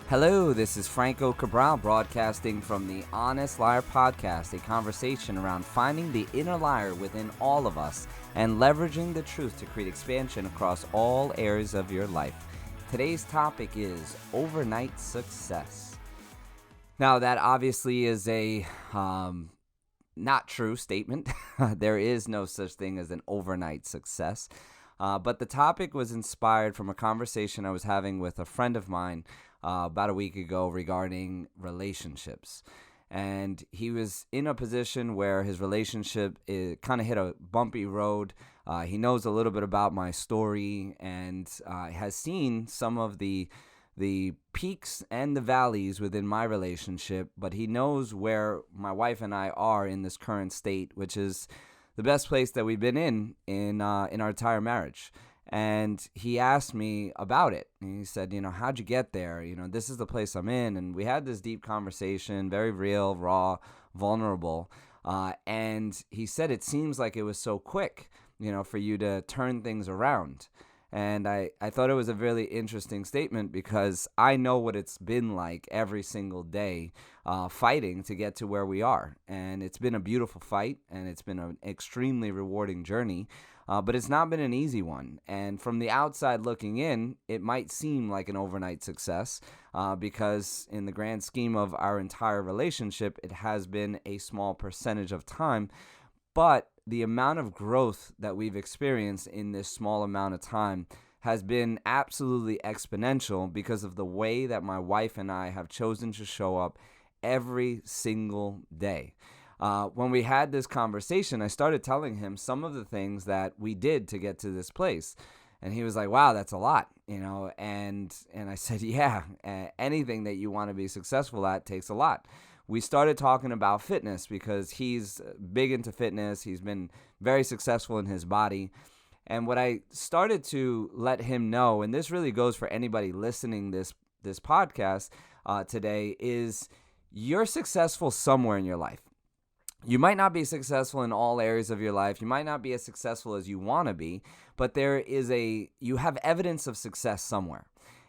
Hello, this is Franco Cabral broadcasting from the Honest Liar Podcast, a conversation around finding the inner liar within all of us and leveraging the truth to create expansion across all areas of your life. Today's topic is overnight success. Now, that obviously is a not true statement. There is no such thing as an overnight success. But the topic was inspired from a conversation I was having with a friend of mine about a week ago regarding relationships. And he was in a position where his relationship kind of hit a bumpy road. He knows a little bit about my story and has seen some of the peaks and the valleys within my relationship, but he knows where my wife and I are in this current state, which is the best place that we've been in our entire marriage. And he asked me about it. And he said, how'd you get there? This is the place I'm in. And we had this deep conversation, very real, raw, vulnerable. And he said, it seems like it was so quick, for you to turn things around. And I thought it was a really interesting statement because I know what it's been like every single day fighting to get to where we are. And it's been a beautiful fight, and it's been an extremely rewarding journey. But it's not been an easy one. And from the outside looking in, it might seem like an overnight success because in the grand scheme of our entire relationship, it has been a small percentage of time. But the amount of growth that we've experienced in this small amount of time has been absolutely exponential because of the way that my wife and I have chosen to show up every single day. When we had this conversation, I started telling him some of the things that we did to get to this place. And he was like, wow, that's a lot, and I said, yeah, anything that you want to be successful at takes a lot. We started talking about fitness because he's big into fitness. He's been very successful in his body. And what I started to let him know, and this really goes for anybody listening this podcast today, is you're successful somewhere in your life. You might not be successful in all areas of your life. You might not be as successful as you want to be, but you have evidence of success somewhere.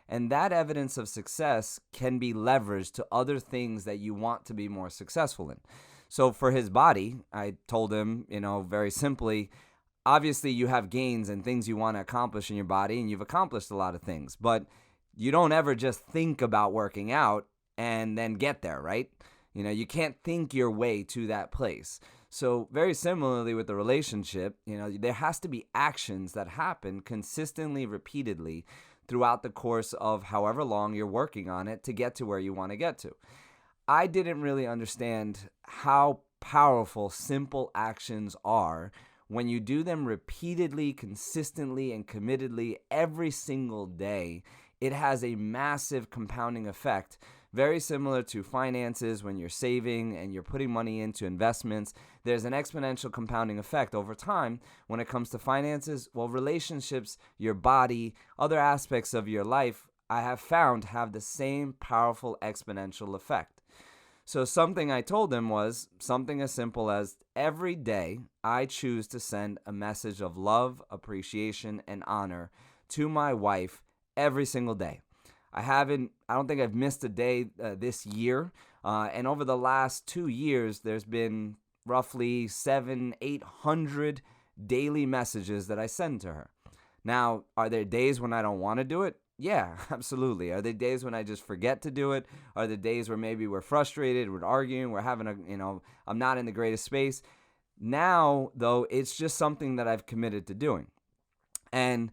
And that evidence of success can be leveraged to other things that you want to be more successful in. So for his body, I told him, very simply, obviously you have gains and things you want to accomplish in your body, and you've accomplished a lot of things, but you don't ever just think about working out and then get there, right? You can't think your way to that place. So very similarly with the relationship, there has to be actions that happen consistently, repeatedly throughout the course of however long you're working on it to get to where you want to get to. I didn't really understand how powerful simple actions are when you do them repeatedly, consistently, and committedly every single day. It has a massive compounding effect. Very similar to finances. When you're saving and you're putting money into investments, there's an exponential compounding effect over time when it comes to finances. Well, relationships, your body, other aspects of your life, I have found have the same powerful exponential effect. So something I told him was something as simple as every day I choose to send a message of love, appreciation, and honor to my wife every single day. I don't think I've missed a day this year. And over the last 2 years, there's been roughly 800 daily messages that I send to her. Now, are there days when I don't want to do it? Yeah, absolutely. Are there days when I just forget to do it? Are there days where maybe we're frustrated, we're arguing, we're having I'm not in the greatest space? Now, though, it's just something that I've committed to doing. And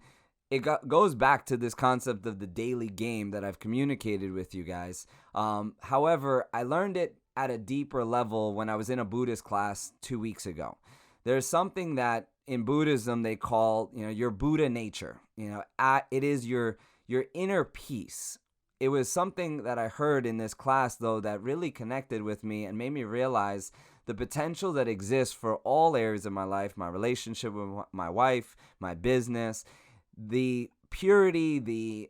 it goes back to this concept of the daily game that I've communicated with you guys. However, I learned it at a deeper level when I was in a Buddhist class 2 weeks ago. There's something that in Buddhism they call, your Buddha nature. It is your inner peace. It was something that I heard in this class, though, that really connected with me and made me realize the potential that exists for all areas of my life, my relationship with my wife, my business, the purity, the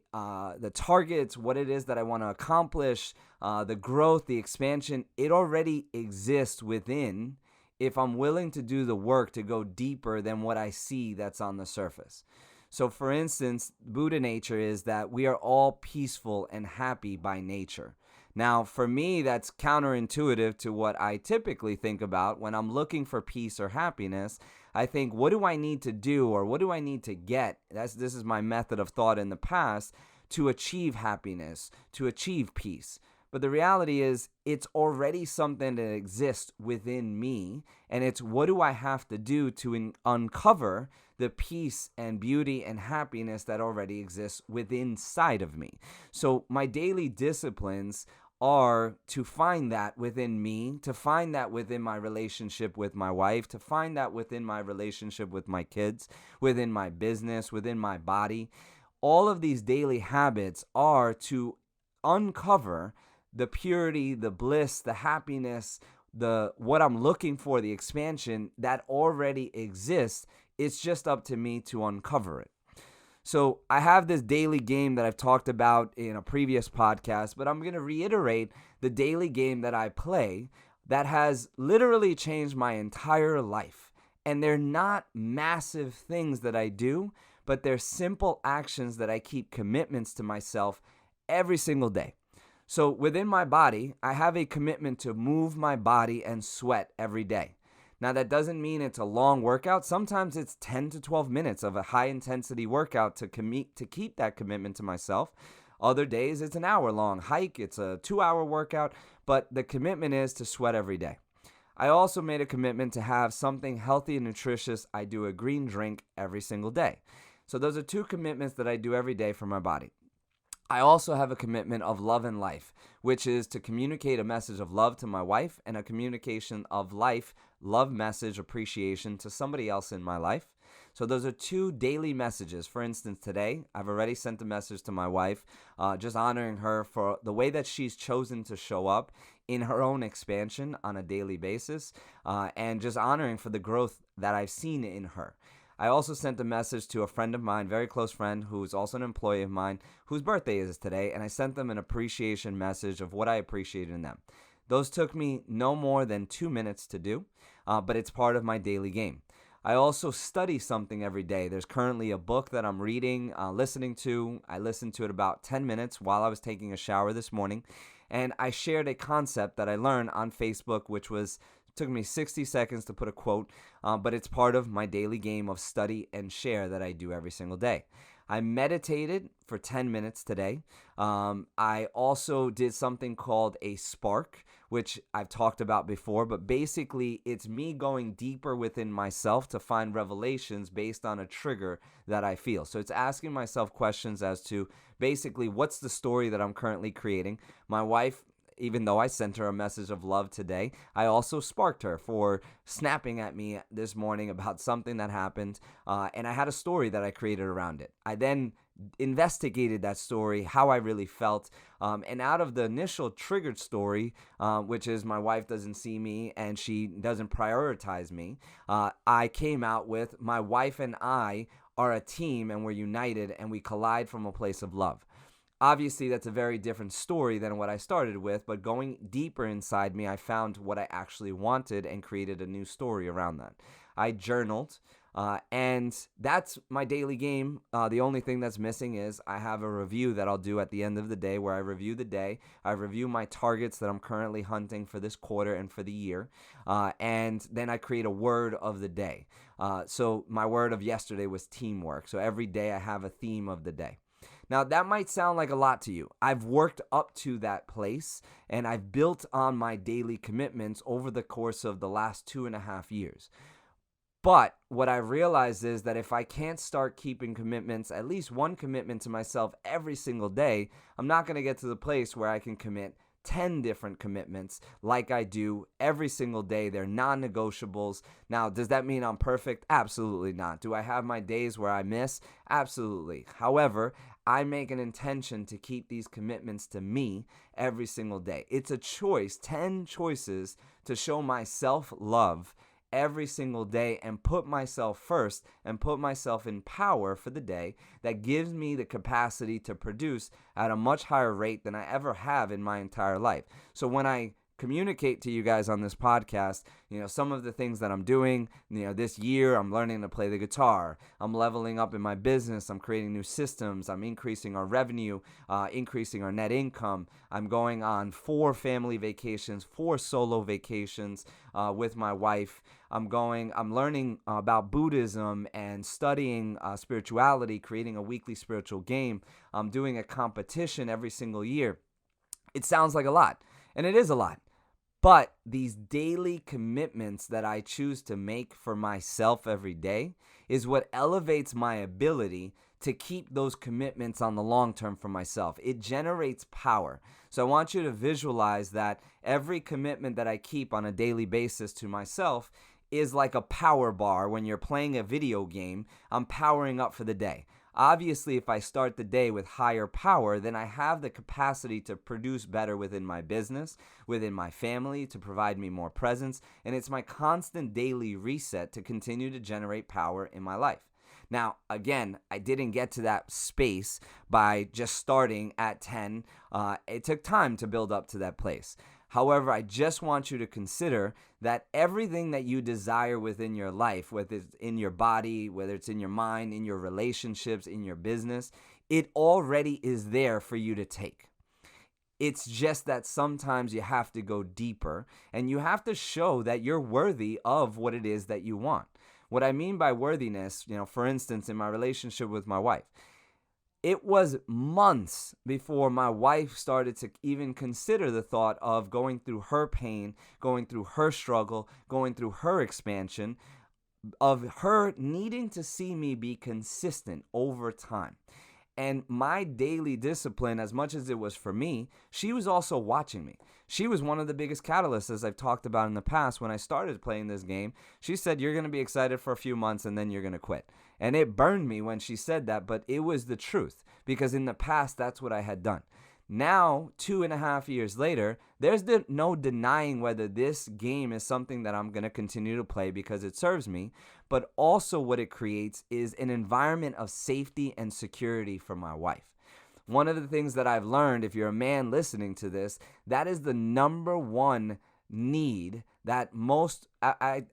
targets, what it is that I want to accomplish, the growth, the expansion. It already exists within if I'm willing to do the work to go deeper than what I see that's on the surface. So, for instance, Buddha nature is that we are all peaceful and happy by nature. Now, for me, that's counterintuitive to what I typically think about when I'm looking for peace or happiness. I think, what do I need to do or what do I need to get? This is my method of thought in the past to achieve happiness, to achieve peace. But the reality is, it's already something that exists within me, and it's what do I have to do to uncover the peace and beauty and happiness that already exists within inside of me. So my daily disciplines are to find that within me, to find that within my relationship with my wife, to find that within my relationship with my kids, within my business, within my body. All of these daily habits are to uncover the purity, the bliss, the happiness, the what I'm looking for, the expansion that already exists. It's just up to me to uncover it. So I have this daily game that I've talked about in a previous podcast, but I'm going to reiterate the daily game that I play that has literally changed my entire life. And they're not massive things that I do, but they're simple actions that I keep commitments to myself every single day. So within my body, I have a commitment to move my body and sweat every day. Now, that doesn't mean it's a long workout. Sometimes it's 10 to 12 minutes of a high-intensity workout to keep that commitment to myself. Other days, it's an hour-long hike. It's a 2-hour workout. But the commitment is to sweat every day. I also made a commitment to have something healthy and nutritious. I do a green drink every single day. So those are 2 commitments that I do every day for my body. I also have a commitment of love and life, which is to communicate a message of love to my wife and a communication of life, love message, appreciation to somebody else in my life. So those are 2 daily messages. For instance, today, I've already sent a message to my wife, just honoring her for the way that she's chosen to show up in her own expansion on a daily basis, and just honoring for the growth that I've seen in her. I also sent a message to a friend of mine, very close friend, who's also an employee of mine, whose birthday is today, and I sent them an appreciation message of what I appreciated in them. Those took me no more than 2 minutes to do, but it's part of my daily game. I also study something every day. There's currently a book that I'm reading, listening to. I listened to it about 10 minutes while I was taking a shower this morning, and I shared a concept that I learned on Facebook, which took me 60 seconds to put a quote, but it's part of my daily game of study and share that I do every single day. I meditated for 10 minutes today. I also did something called a spark, which I've talked about before, but basically it's me going deeper within myself to find revelations based on a trigger that I feel. So it's asking myself questions as to basically what's the story that I'm currently creating. My wife, even though I sent her a message of love today, I also sparked her for snapping at me this morning about something that happened, and I had a story that I created around it. I then investigated that story, how I really felt, and out of the initial triggered story, which is my wife doesn't see me and she doesn't prioritize me, I came out with my wife and I are a team and we're united and we collide from a place of love. Obviously, that's a very different story than what I started with, but going deeper inside me, I found what I actually wanted and created a new story around that. I journaled, and that's my daily game. The only thing that's missing is I have a review that I'll do at the end of the day where I review the day. I review my targets that I'm currently hunting for this quarter and for the year, and then I create a word of the day. So my word of yesterday was teamwork. So every day I have a theme of the day. Now, that might sound like a lot to you. I've worked up to that place, and I've built on my daily commitments over the course of the last 2.5 years. But what I realized is that if I can't start keeping commitments, at least one commitment to myself every single day, I'm not going to get to the place where I can commit 10 different commitments like I do every single day. They're non-negotiables. Now, does that mean I'm perfect? Absolutely not. Do I have my days where I miss? Absolutely. However, I make an intention to keep these commitments to me every single day. It's a choice, 10 choices to show myself love every single day and put myself first and put myself in power for the day that gives me the capacity to produce at a much higher rate than I ever have in my entire life. So when I communicate to you guys on this podcast, some of the things that I'm doing. This year I'm learning to play the guitar. I'm leveling up in my business. I'm creating new systems. I'm increasing our revenue, increasing our net income. I'm going on 4 family vacations, 4 solo vacations with my wife. I'm learning about Buddhism and studying spirituality, creating a weekly spiritual game. I'm doing a competition every single year. It sounds like a lot, and it is a lot. But these daily commitments that I choose to make for myself every day is what elevates my ability to keep those commitments on the long term for myself. It generates power. So I want you to visualize that every commitment that I keep on a daily basis to myself is like a power bar. When you're playing a video game, I'm powering up for the day. Obviously, if I start the day with higher power, then I have the capacity to produce better within my business, within my family, to provide me more presence, and it's my constant daily reset to continue to generate power in my life. Now, again, I didn't get to that space by just starting at 10. It took time to build up to that place. However, I just want you to consider that everything that you desire within your life, whether it's in your body, whether it's in your mind, in your relationships, in your business, it already is there for you to take. It's just that sometimes you have to go deeper and you have to show that you're worthy of what it is that you want. What I mean by worthiness, for instance, in my relationship with my wife, it was months before my wife started to even consider the thought of going through her pain, going through her struggle, going through her expansion, of her needing to see me be consistent over time. And my daily discipline, as much as it was for me, she was also watching me. She was one of the biggest catalysts, as I've talked about in the past. When I started playing this game, she said, "You're going to be excited for a few months and then you're going to quit." And it burned me when she said that, but it was the truth, because in the past, that's what I had done. Now, 2.5 years later, there's no denying whether this game is something that I'm going to continue to play because it serves me, but also what it creates is an environment of safety and security for my wife. One of the things that I've learned, if you're a man listening to this, that is the number one need that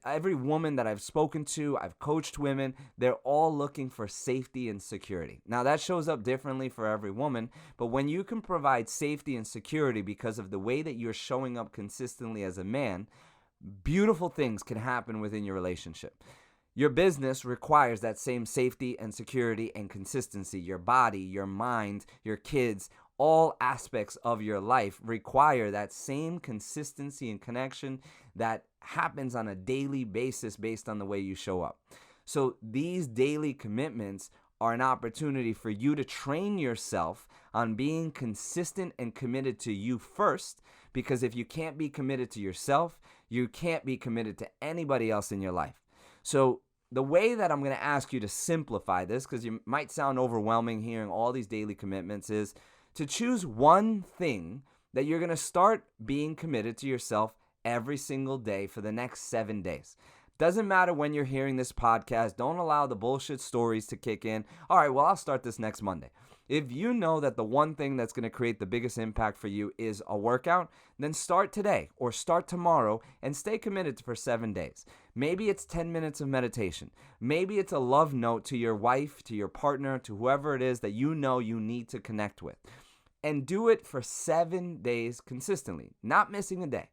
every woman that I've spoken to, I've coached women, they're all looking for safety and security. Now that shows up differently for every woman, but when you can provide safety and security because of the way that you're showing up consistently as a man, beautiful things can happen within your relationship. Your business requires that same safety and security and consistency. Your body, your mind, your kids, all aspects of your life require that same consistency and connection that happens on a daily basis based on the way you show up. So these daily commitments are an opportunity for you to train yourself on being consistent and committed to you first, because if you can't be committed to yourself, you can't be committed to anybody else in your life. So the way that I'm going to ask you to simplify this, because you might sound overwhelming hearing all these daily commitments, is to choose one thing that you're going to start being committed to yourself every single day for the next 7 days. Doesn't matter when you're hearing this podcast. Don't allow the bullshit stories to kick in. All right, well, I'll start this next Monday. If you know that the one thing that's going to create the biggest impact for you is a workout, then start today or start tomorrow and stay committed for 7 days. Maybe it's 10 minutes of meditation. Maybe it's a love note to your wife, to your partner, to whoever it is that you know you need to connect with. And do it for 7 days consistently, not missing a day.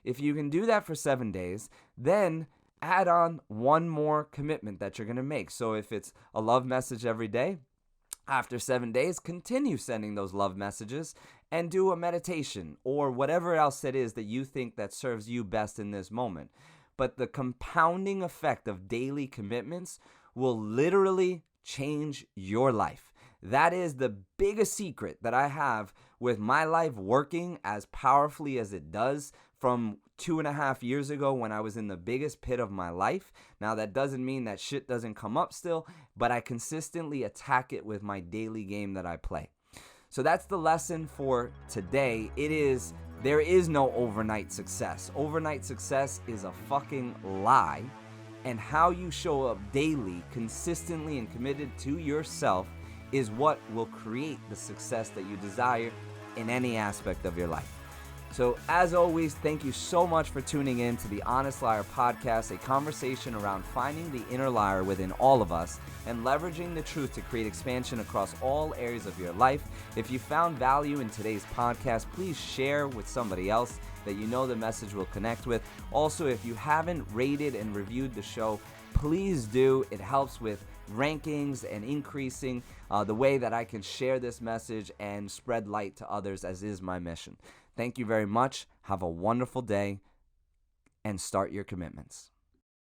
If you can do that for 7 days, then add on one more commitment that you're going to make. So if it's a love message every day, after 7 days, continue sending those love messages and do a meditation or whatever else it is that you think that serves you best in this moment. But the compounding effect of daily commitments will literally change your life. That is the biggest secret that I have with my life working as powerfully as it does from 2.5 years ago when I was in the biggest pit of my life. Now, that doesn't mean that shit doesn't come up still, but I consistently attack it with my daily game that I play. So that's the lesson for today. There is no overnight success. Overnight success is a fucking lie. And how you show up daily, consistently and committed to yourself is what will create the success that you desire in any aspect of your life. So, as always, thank you so much for tuning in to the Honest Liar podcast, a conversation around finding the inner liar within all of us and leveraging the truth to create expansion across all areas of your life. If you found value in today's podcast, please share with somebody else that you know the message will connect with. Also, if you haven't rated and reviewed the show, please do. It helps with rankings and increasing the way that I can share this message and spread light to others, as is my mission. Thank you very much. Have a wonderful day and start your commitments.